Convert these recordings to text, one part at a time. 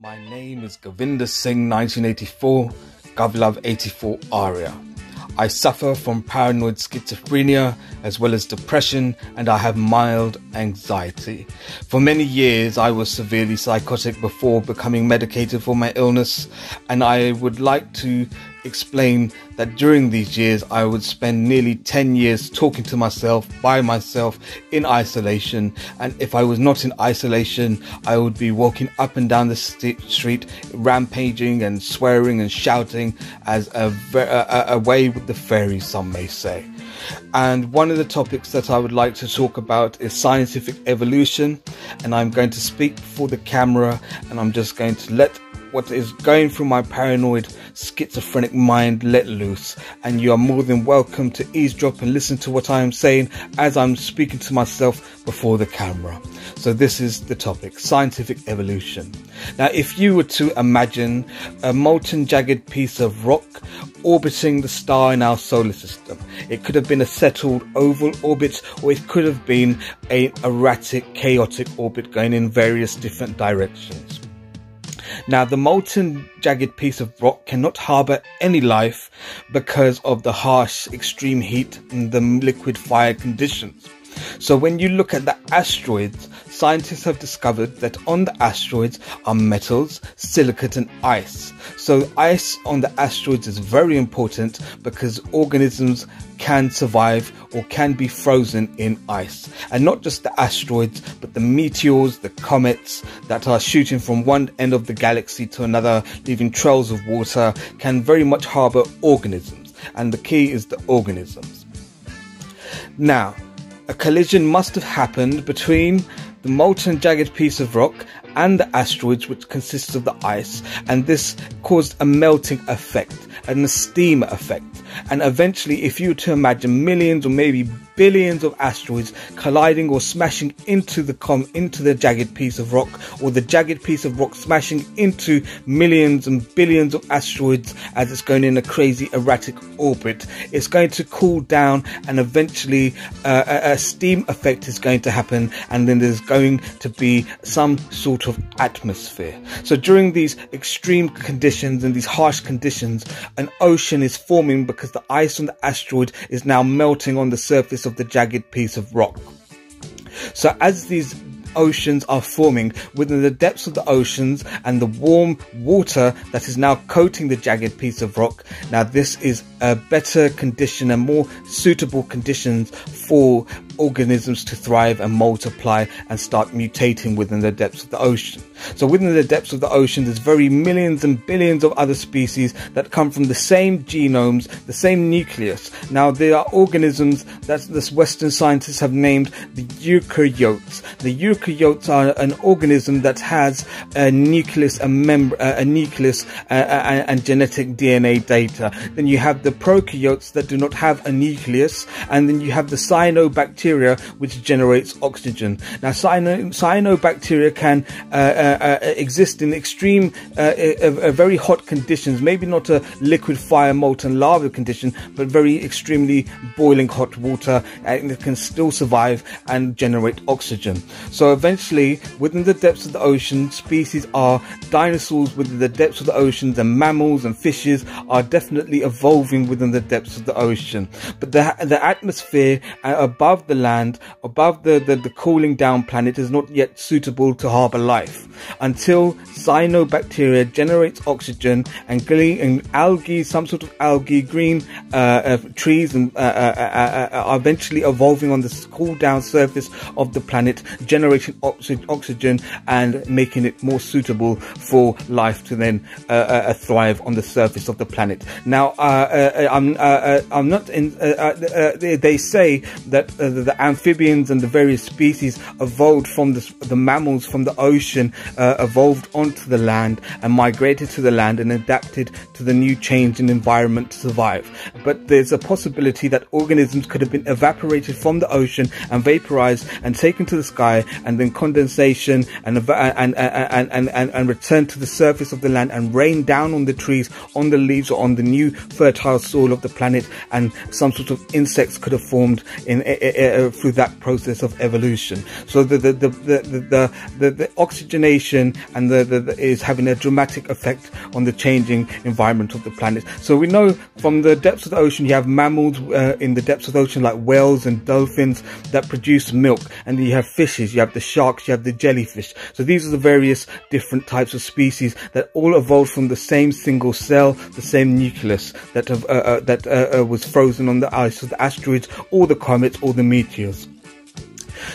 My name is Govinda Singh, 1984, Govlove 84 Arya. I suffer from paranoid schizophrenia as well as depression, and I have mild anxiety. For many years I was severely psychotic before becoming medicated for my illness, and I would like to explain that during these years I would spend nearly 10 years talking to myself, by myself, in isolation. And if I was not in isolation, I would be walking up and down the street rampaging and swearing and shouting as a way with the fairies, some may say. And one of the topics that I would like to talk about is scientific evolution, and I'm going to speak before the camera, and I'm just going to let what is going through my paranoid schizophrenic mind let loose, and you are more than welcome to eavesdrop and listen to what I am saying as I'm speaking to myself before the camera. So this is the topic: scientific evolution. Now, if you were to imagine a molten jagged piece of rock orbiting the star in our solar system, it could have been a settled oval orbit, or it could have been an erratic, chaotic orbit going in various different directions. Now, the molten jagged piece of rock cannot harbour any life because of the harsh extreme heat and the liquid fire conditions. So when you look at the asteroids, scientists have discovered that on the asteroids are metals, silicate and ice. So ice on the asteroids is very important because organisms can survive or can be frozen in ice. And not just the asteroids, but the meteors, the comets that are shooting from one end of the galaxy to another, leaving trails of water, can very much harbour organisms. And the key is the organisms. Now, a collision must have happened between the molten jagged piece of rock and the asteroids, which consists of the ice, and this caused a melting effect and a steam effect. And eventually, if you were to imagine millions or maybe billions of asteroids colliding or smashing into the jagged piece of rock, or the jagged piece of rock smashing into millions and billions of asteroids as it's going in a crazy erratic orbit, it's going to cool down, and eventually a steam effect is going to happen, and then there's going to be some sort of atmosphere. So during these extreme conditions and these harsh conditions, an ocean is forming because the ice on the asteroid is now melting on the surface of the jagged piece of rock. So as these oceans are forming within the depths of the oceans and the warm water that is now coating the jagged piece of rock, now this is a better condition and more suitable conditions for organisms to thrive and multiply and start mutating within the depths of the ocean. So within the depths of the ocean, there's very millions and billions of other species that come from the same genomes, the same nucleus. Now, there are organisms that the Western scientists have named the eukaryotes. The eukaryotes are an organism that has a nucleus, a nucleus and genetic DNA data. Then you have the prokaryotes that do not have a nucleus, and then you have the cyanobacteria, which generates oxygen. Now, cyanobacteria can exist in extreme, very hot conditions, maybe not a liquid fire molten lava condition, but very extremely boiling hot water, and it can still survive and generate oxygen. So eventually, within the depths of the ocean, species are dinosaurs within the depths of the oceans, and mammals and fishes are definitely evolving within the depths of the ocean. But the atmosphere above the land, above the cooling down planet, is not yet suitable to harbour life until cyanobacteria generates oxygen, and algae, some sort of algae, green trees are eventually evolving on the cool down surface of the planet, generating oxygen and making it more suitable for life to then thrive on the surface of the planet. Now, I'm not in. They say that the amphibians and the various species evolved from the mammals from the ocean, evolved onto the land and migrated to the land and adapted to the new change in environment to survive. But there's a possibility that organisms could have been evaporated from the ocean and vaporized and taken to the sky, and then condensation and return to the surface of the land and rain down on the trees, on the leaves, or on the new fertile soil of the planet, and some sort of insects could have formed in through that process of evolution. So the oxygenation and is having a dramatic effect on the changing environment of the planet. So we know from the depths of the ocean, you have mammals in the depths of the ocean like whales and dolphins that produce milk, and you have fishes, you have the sharks, you have the jellyfish. So these are the various different types of species that all evolved from the same single cell, the same nucleus that was frozen on the ice of the asteroids or the comets or the meteors.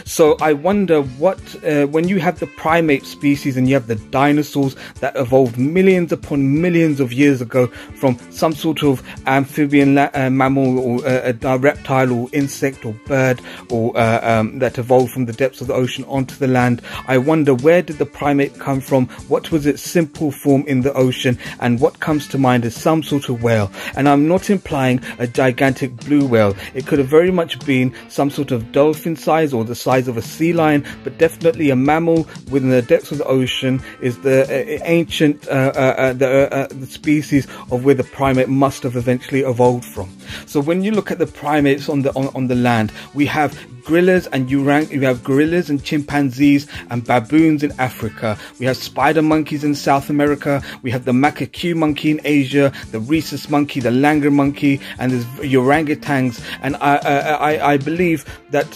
So I wonder what, when you have the primate species and you have the dinosaurs that evolved millions upon millions of years ago from some sort of amphibian mammal or a reptile or insect or bird or that evolved from the depths of the ocean onto the land, I wonder, where did the primate come from? What was its simple form in the ocean? And what comes to mind is some sort of whale. And I'm not implying a gigantic blue whale. It could have very much been some sort of dolphin size or the size of a sea lion, but definitely a mammal within the depths of the ocean is the ancient the species of where the primate must have eventually evolved from. So when you look at the primates on the land, we have gorillas and you have gorillas and chimpanzees and baboons in Africa. We have spider monkeys in South America. We have the macaque monkey in Asia, the rhesus monkey, the langur monkey, and there's orangutans. And I believe that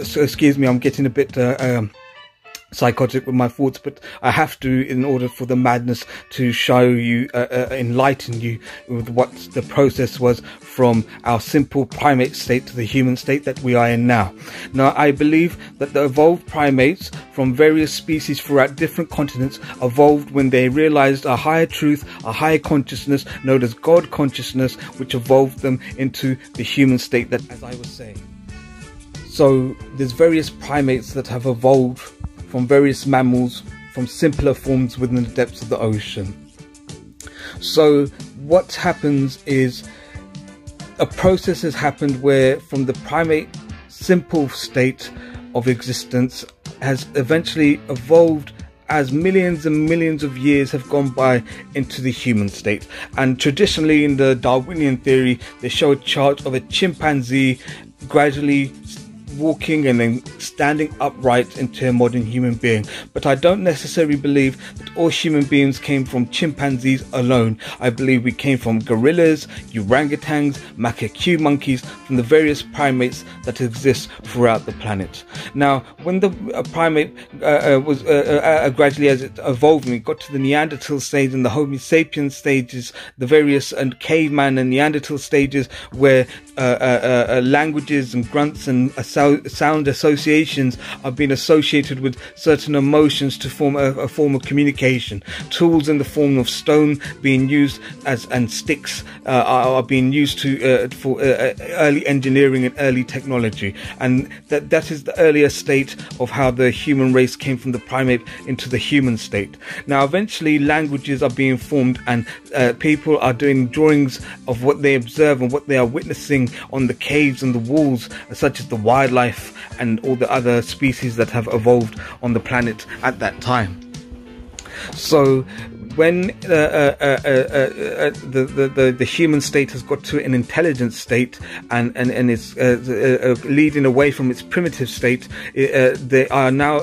so excuse me, I'm getting a bit psychotic with my thoughts, but I have to, in order for the madness to show you, enlighten you with what the process was from our simple primate state to the human state that we are in now. Now, I believe that the evolved primates from various species throughout different continents evolved when they realized a higher truth, a higher consciousness known as God consciousness, which evolved them into the human state that, as I was saying. So there's various primates that have evolved from various mammals, from simpler forms within the depths of the ocean. So what happens is a process has happened where from the primate simple state of existence has eventually evolved as millions and millions of years have gone by into the human state. And traditionally in the Darwinian theory, they show a chart of a chimpanzee gradually walking and then standing upright into a modern human being. But I don't necessarily believe that all human beings came from chimpanzees alone. I believe we came from gorillas, orangutans, macaque monkeys, from the various primates that exist throughout the planet. Now, when the primate was gradually, as it evolved, and it got to the Neanderthal stage and the Homo sapiens stages, the various caveman and Neanderthal stages, where languages and grunts and sound associations are being associated with certain emotions to form a form of communication. Tools in the form of stone being used and sticks are being used for early engineering and early technology, and that is the earlier state of how the human race came from the primate into the human state. Now eventually languages are being formed, and people are doing drawings of what they observe and what they are witnessing on the caves and the walls, such as the wildlife and all the other species that have evolved on the planet at that time. So when the human state has got to an intelligent state and is leading away from its primitive state, they are now